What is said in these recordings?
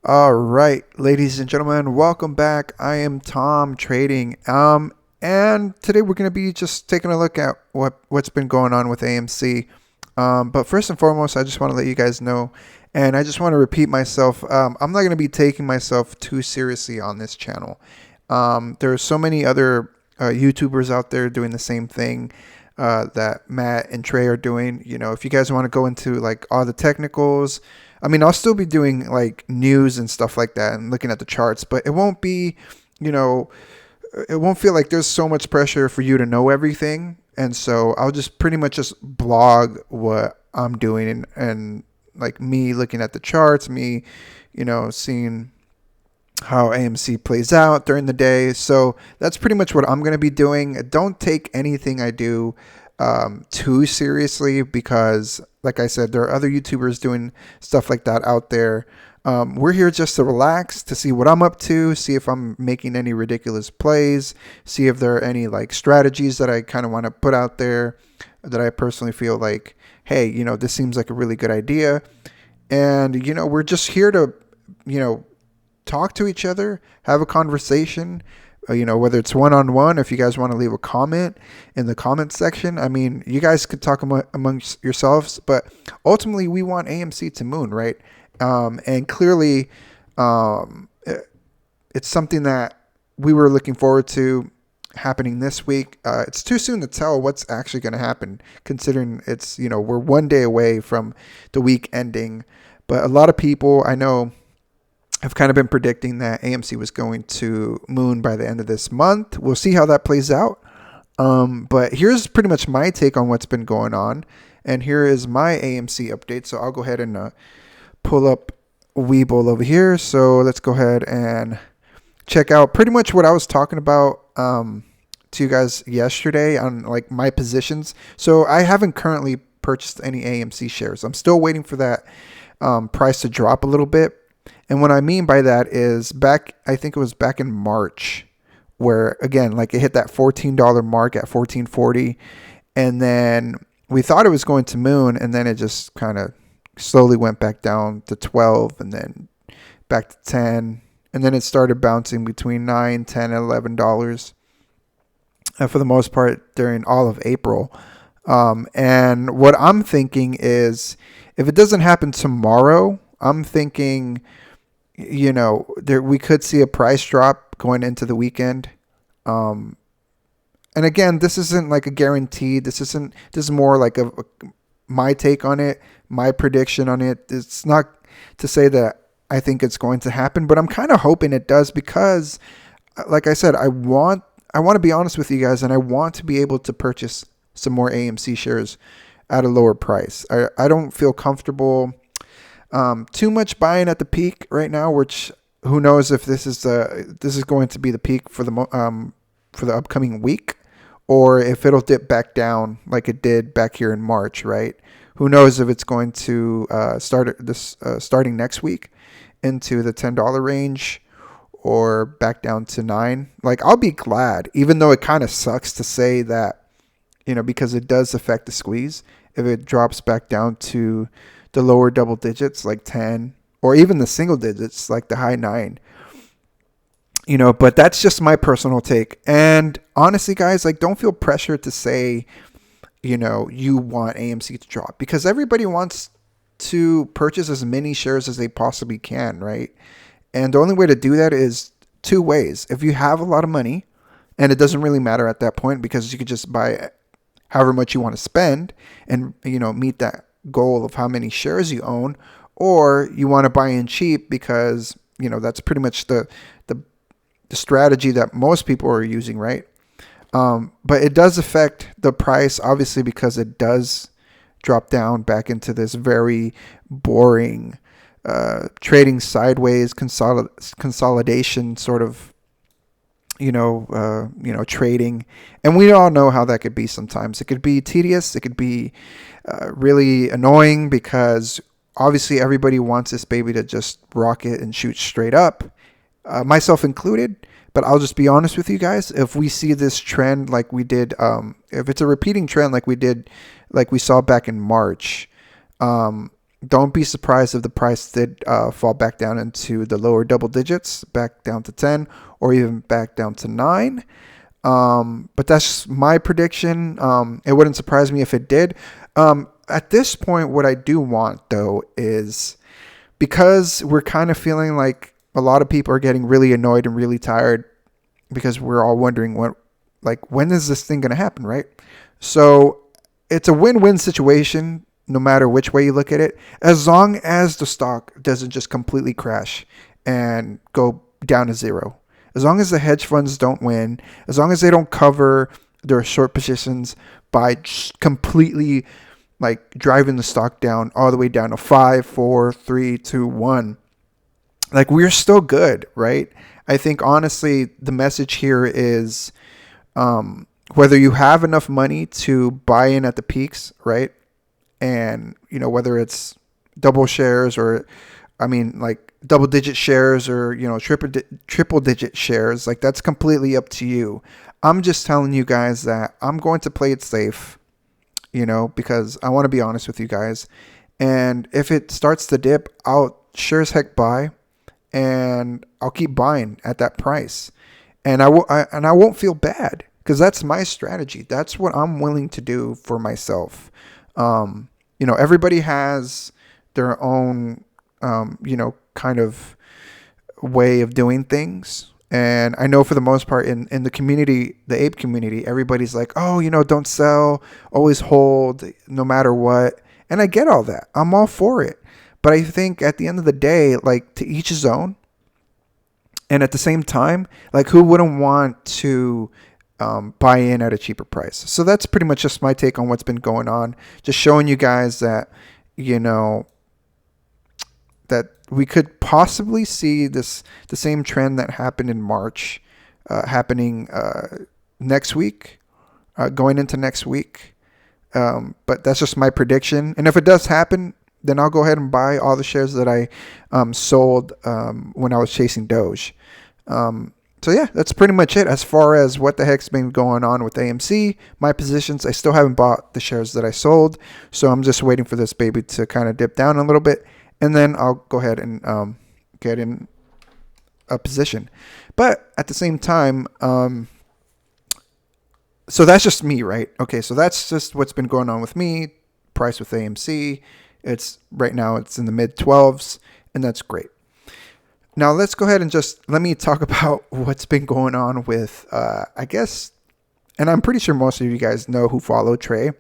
All right, ladies and gentlemen, welcome back. I am Tom Trading. And today we're going to be just taking a look at what's been going on with AMC. But first and foremost, I just want to let you guys know, and I just want to repeat myself. I'm not going to be taking myself too seriously on this channel. There are so many other YouTubers out there doing the same thing that Matt and Trey are doing. You know, if you guys want to go into like all the technicals, I mean, I'll still be doing like news and stuff like that and looking at the charts, but it won't be, you know, it won't feel like there's so much pressure for you to know everything. And so I'll just pretty much just blog what I'm doing and like me looking at the charts, me, seeing how AMC plays out during the day. So that's pretty much what I'm going to be doing. Don't take anything I do too seriously because, like I said, there are other YouTubers doing stuff like that out there. We're here just to relax, to see what I'm up to, see if I'm making any ridiculous plays, see if there are any like strategies that I kind of want to put out there that I personally feel like, hey, this seems like a really good idea. And, we're just here to, talk to each other, have a conversation, whether it's one-on-one, if you guys want to leave a comment in the comment section. I mean, you guys could talk amongst yourselves, but ultimately we want AMC to moon, right? And clearly it's something that we were looking forward to happening this week. It's too soon to tell what's actually going to happen, considering it's, we're one day away from the week ending. But a lot of people I know have kind of been predicting that AMC was going to moon by the end of this month. We'll see how that plays out. But here's pretty much my take on what's been going on. And here is my AMC update. So I'll go ahead and pull up Webull over here. So let's go ahead and check out pretty much what I was talking about to you guys yesterday on like my positions. So I haven't currently purchased any AMC shares. I'm still waiting for that price to drop a little bit. And what I mean by that is I think it was back in March, where again, like it hit that $14 mark at $14.40. And then we thought it was going to moon, and then it just kind of slowly went back down to 12 and then back to 10. And then it started bouncing between $9, $10, and $11 for the most part during all of April. And what I'm thinking is if it doesn't happen tomorrow, I'm thinking, we could see a price drop going into the weekend. And again, this isn't like a guarantee. This is more like my take on it, my prediction on it. It's not to say that I think it's going to happen, but I'm kind of hoping it does because, like I said, I want to be honest with you guys, and I want to be able to purchase some more AMC shares at a lower price. I don't feel comfortable too much buying at the peak right now, which who knows if this is going to be the peak for the upcoming week, or if it'll dip back down like it did back here in March, right? Who knows if it's going to starting next week into the $10 range or back down to $9. Like I'll be glad, even though it kind of sucks to say that, because it does affect the squeeze. If it drops back down to the lower double digits, like 10, or even the single digits, like the high 9, but that's just my personal take. And honestly, guys, like don't feel pressure to say, you want AMC to drop, because everybody wants to purchase as many shares as they possibly can, right? And the only way to do that is two ways. If you have a lot of money, and it doesn't really matter at that point because you could just buy however much you want to spend and, meet that goal of how many shares you own, or you want to buy in cheap because, that's pretty much the strategy that most people are using, right? But it does affect the price, obviously, because it does drop down back into this very boring trading sideways consolidation sort of trading. And we all know how that could be sometimes. It could be tedious. It could be really annoying because obviously everybody wants this baby to just rocket and shoot straight up, myself included. But I'll just be honest with you guys. If we see this trend like we did, if it's a repeating trend like we saw back in March, Don't be surprised if the price did fall back down into the lower double digits, back down to 10 or even back down to 9. But that's just my prediction. It wouldn't surprise me if it did. At this point, what I do want, though, is because we're kind of feeling like a lot of people are getting really annoyed and really tired because we're all wondering when is this thing going to happen, right? So it's a win-win situation no matter which way you look at it, as long as the stock doesn't just completely crash and go down to zero. As long as the hedge funds don't win, as long as they don't cover their short positions by just completely like driving the stock down all the way down to 5, 4, 3, 2, 1. Like, we're still good, right? I think honestly the message here is whether you have enough money to buy in at the peaks, right? And, whether it's double shares or, like double digit shares or, triple digit shares, like that's completely up to you. I'm just telling you guys that I'm going to play it safe, because I want to be honest with you guys. And if it starts to dip, I'll sure as heck buy, and I'll keep buying at that price. And I won't feel bad because that's my strategy. That's what I'm willing to do for myself. Everybody has their own, kind of way of doing things. And I know for the most part in the community, the ape community, everybody's like, oh, don't sell, always hold no matter what. And I get all that. I'm all for it. But I think at the end of the day, like, to each his own. And at the same time, like, who wouldn't want to buy in at a cheaper price? So that's pretty much just my take on what's been going on. Just showing you guys that, that we could possibly see the same trend that happened in March happening next week, going into next week. But that's just my prediction. And if it does happen, then I'll go ahead and buy all the shares that I sold when I was chasing Doge. So yeah, that's pretty much it as far as what the heck's been going on with AMC. My positions, I still haven't bought the shares that I sold, so I'm just waiting for this baby to kind of dip down a little bit, and then I'll go ahead and get in a position. But at the same time, so that's just me, right? Okay, so that's just what's been going on with me. Price with AMC, right now it's in the mid 12s, and that's great. Now let's go ahead and let me talk about what's been going on with, I guess, and I'm pretty sure most of you guys know who follow Trey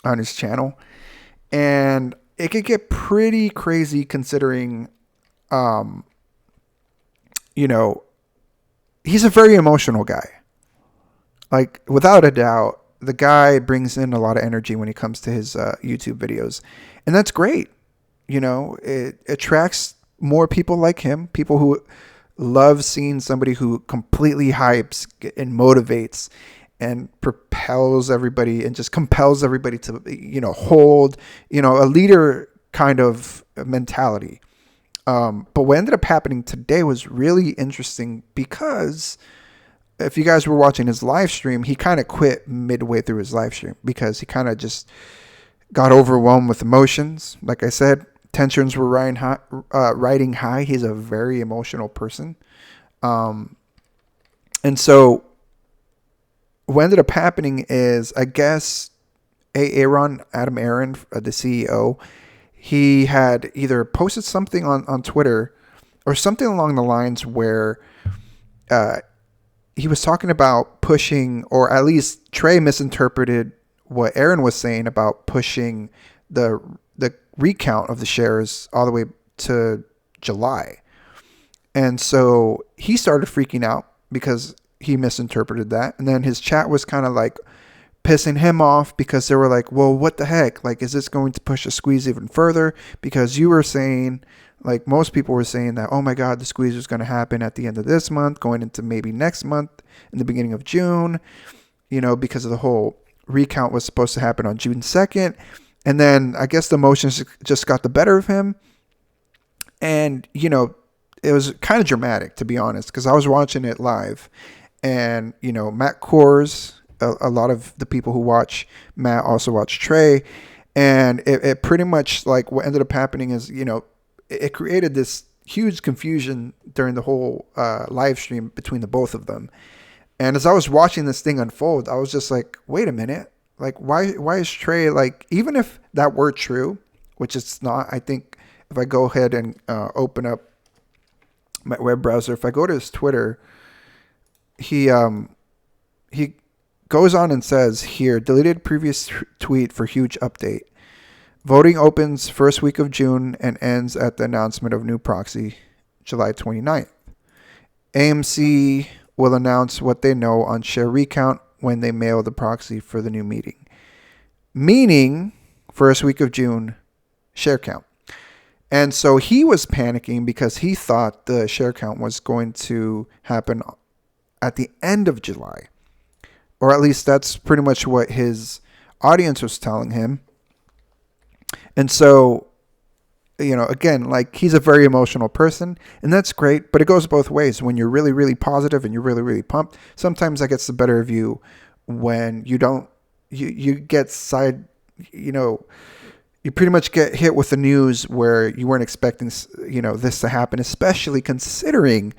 on his channel, and it could get pretty crazy considering, he's a very emotional guy. Like, without a doubt, the guy brings in a lot of energy when it comes to his YouTube videos, and that's great. It attracts more people like him, people who love seeing somebody who completely hypes and motivates and propels everybody and just compels everybody to, hold, a leader kind of mentality. But what ended up happening today was really interesting because if you guys were watching his live stream, he kind of quit midway through his live stream because he kind of just got overwhelmed with emotions. Like I said, tensions were riding high. He's a very emotional person. And so what ended up happening is, I guess, Adam Aaron, the CEO, he had either posted something on Twitter or something along the lines where he was talking about pushing, or at least Trey misinterpreted what Aaron was saying about pushing the recount of the shares all the way to July. And so he started freaking out because he misinterpreted that. And then his chat was kind of like pissing him off because they were like, well, what the heck? Like, is this going to push the squeeze even further? Because you were saying, like most people were saying, that, oh my God, the squeeze was going to happen at the end of this month, going into maybe next month, in the beginning of June, because of the whole recount was supposed to happen on June 2nd. And then I guess the emotions just got the better of him. And, it was kind of dramatic, to be honest, because I was watching it live. And, Matt Kors, a lot of the people who watch Matt also watch Trey. And it pretty much, like, what ended up happening is, it created this huge confusion during the whole live stream between the both of them. And as I was watching this thing unfold, I was just like, wait a minute. Like, why is Trey, like, even if that were true, which it's not, I think if I go ahead and open up my web browser, if I go to his Twitter, he goes on and says here, deleted previous tweet for huge update. Voting opens first week of June and ends at the announcement of new proxy, July 29th. AMC will announce what they know on share recount when they mail the proxy for the new meeting. Meaning, first week of June, share count. And so he was panicking because he thought the share count was going to happen at the end of July. Or at least that's pretty much what his audience was telling him. And so, again, like, he's a very emotional person, and that's great, but it goes both ways. When you're really, really positive and you're really, really pumped, sometimes that gets the better of you when you don't, you get you pretty much get hit with the news where you weren't expecting, this to happen, especially considering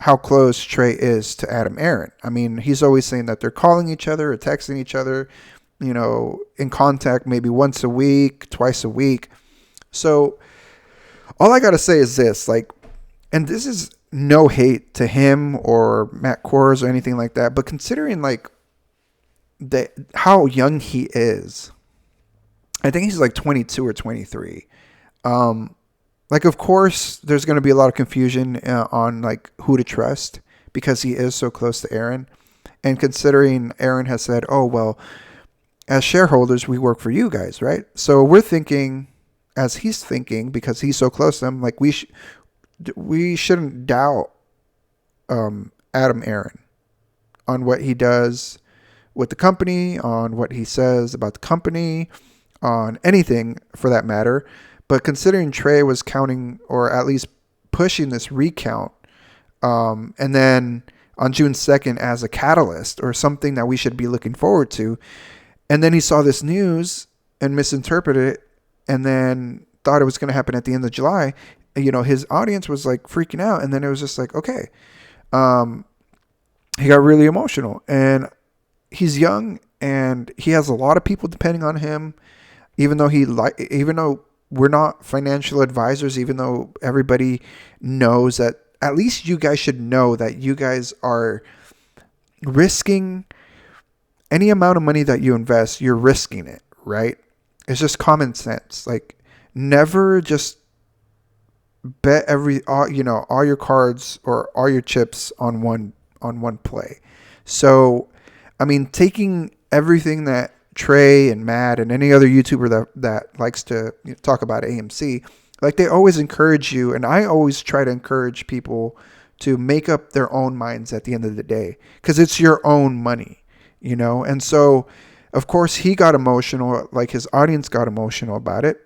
how close Trey is to Adam Aaron. I mean, he's always saying that they're calling each other or texting each other, in contact maybe once a week, twice a week. So all I got to say is this, like, and this is no hate to him or Matt Kors or anything like that, but considering, like, how young he is, I think he's like 22 or 23. Like, of course, there's going to be a lot of confusion on, like, who to trust because he is so close to Aaron. And considering Aaron has said, oh, well, as shareholders, we work for you guys, right? So we're thinking, as he's thinking, because he's so close to them, like, we shouldn't doubt Adam Aaron on what he does with the company, on what he says about the company, on anything for that matter. But considering Trey was counting, or at least pushing this recount, and then on June 2nd as a catalyst or something that we should be looking forward to, and then he saw this news and misinterpreted it and then thought it was going to happen at the end of July, his audience was, like, freaking out. And then it was just like, okay. He got really emotional, and he's young and he has a lot of people depending on him, even though we're not financial advisors, even though everybody knows that, at least you guys should know that you guys are risking any amount of money that you invest, you're risking it, right? It's just common sense. Like, never just bet all your cards or all your chips on one play. So, I mean, taking everything that Trey and Matt and any other YouTuber that likes to talk about AMC, like, they always encourage you, and I always try to encourage people to make up their own minds at the end of the day, because it's your own money, And so, of course, he got emotional, like, his audience got emotional about it,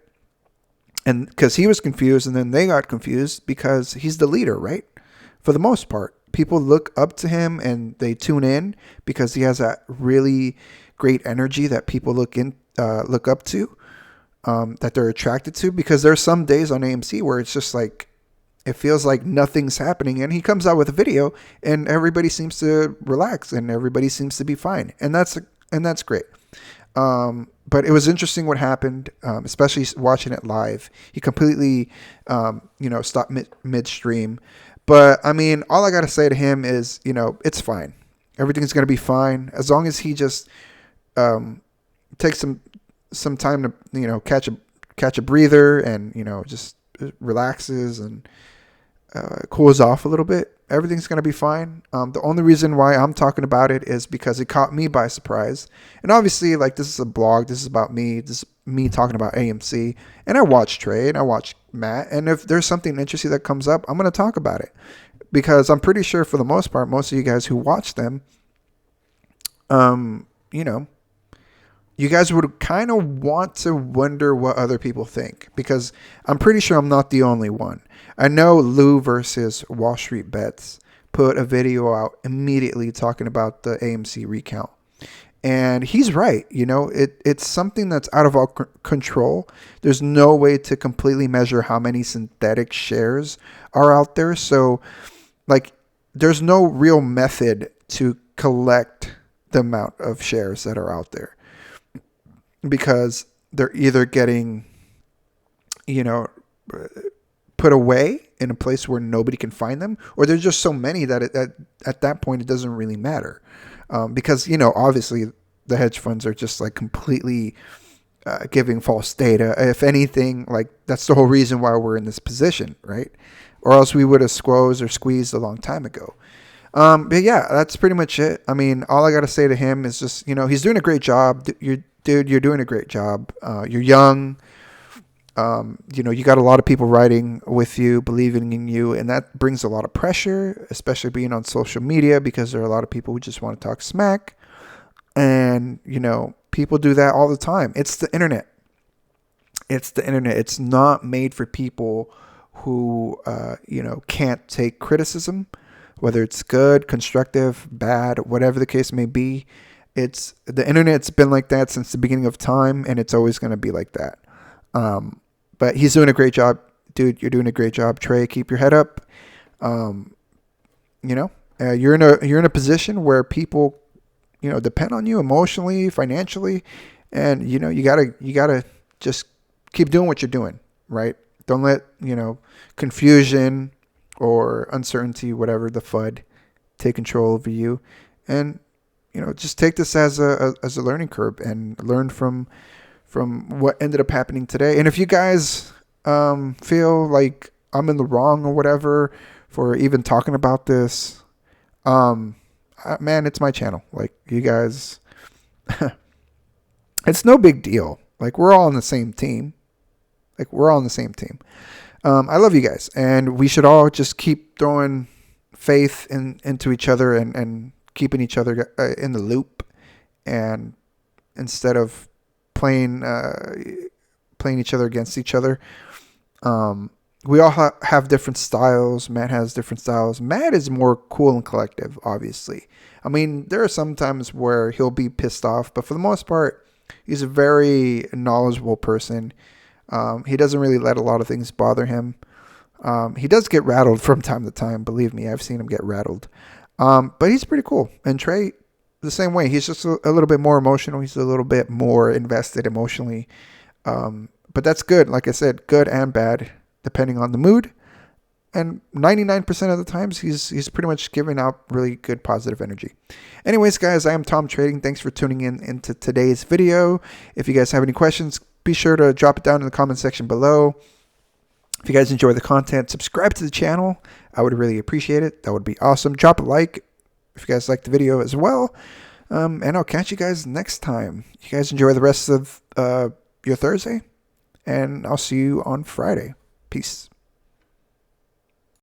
and because he was confused, and then they got confused because he's the leader, right? For the most part, people look up to him and they tune in because he has that really great energy that people look up to, that they're attracted to. Because there's some days on AMC where it's just like, it feels like nothing's happening, and he comes out with a video and everybody seems to relax and everybody seems to be fine, and that's great. But it was interesting what happened, especially watching it live. He completely stopped midstream. But I mean, all I got to say to him is, it's fine. Everything's going to be fine as long as he just takes some time to catch a breather and just relaxes and cools off a little bit. Everything's going to be fine. The only reason why I'm talking about it is because it caught me by surprise. And obviously, like, this is a blog. This is about me. This is me talking about AMC. And I watch Trey and I watch Matt. And if there's something interesting that comes up, I'm going to talk about it. Because I'm pretty sure for the most part, most of you guys who watch them, you guys would kind of want to wonder what other people think, because I'm pretty sure I'm not the only one. I know Lou versus Wall Street Bets put a video out immediately talking about the AMC recount. And he's right. It's something that's out of our control. There's no way to completely measure how many synthetic shares are out there. So, like, there's no real method to collect the amount of shares that are out there, because they're either getting, you know, put away in a place where nobody can find them, or there's just so many that at that point it doesn't really matter. Because, obviously the hedge funds are just like completely giving false data. If anything, like, that's the whole reason why we're in this position, right? Or else we would have squeezed a long time ago. But yeah, that's pretty much it. I mean, all I got to say to him is just, he's doing a great job. You're doing a great job. You're young. You got a lot of people riding with you, believing in you, and that brings a lot of pressure, especially being on social media, because there are a lot of people who just want to talk smack. And, people do that all the time. It's the internet. It's not made for people who, can't take criticism, whether it's good, constructive, bad, whatever the case may be. The internet's been like that since the beginning of time, and it's always going to be like that. But he's doing a great job, dude. You're doing a great job, Trey. Keep your head up. You're in a position where people, depend on you emotionally, financially, and you gotta just keep doing what you're doing, right? Don't let confusion or uncertainty, whatever, the FUD, take control over you, and just take this as a learning curve and learn from what ended up happening today. And if you guys feel like I'm in the wrong or whatever for even talking about this, man, it's my channel. Like, you guys, it's no big deal. Like, we're all on the same team. I love you guys, and we should all just keep throwing faith into each other and keeping each other in the loop, and instead of playing each other against each other. We all have different styles. Matt has different styles. Matt is more cool and collective, obviously. I mean, there are some times where he'll be pissed off, but for the most part, he's a very knowledgeable person. He doesn't really let a lot of things bother him. He does get rattled from time to time. Believe me, I've seen him get rattled. But he's pretty cool. And Trey, the same way. He's just a little bit more emotional. He's a little bit more invested emotionally. But that's good. Like I said, good and bad, depending on the mood. And 99% of the times, he's pretty much giving out really good positive energy. Anyways, guys, I am Tom Trading. Thanks for tuning into today's video. If you guys have any questions, be sure to drop it down in the comment section below. If you guys enjoy the content, subscribe to the channel. I would really appreciate it. That would be awesome. Drop a like if you guys like the video as well. And I'll catch you guys next time. You guys enjoy the rest of your Thursday, and I'll see you on Friday. Peace.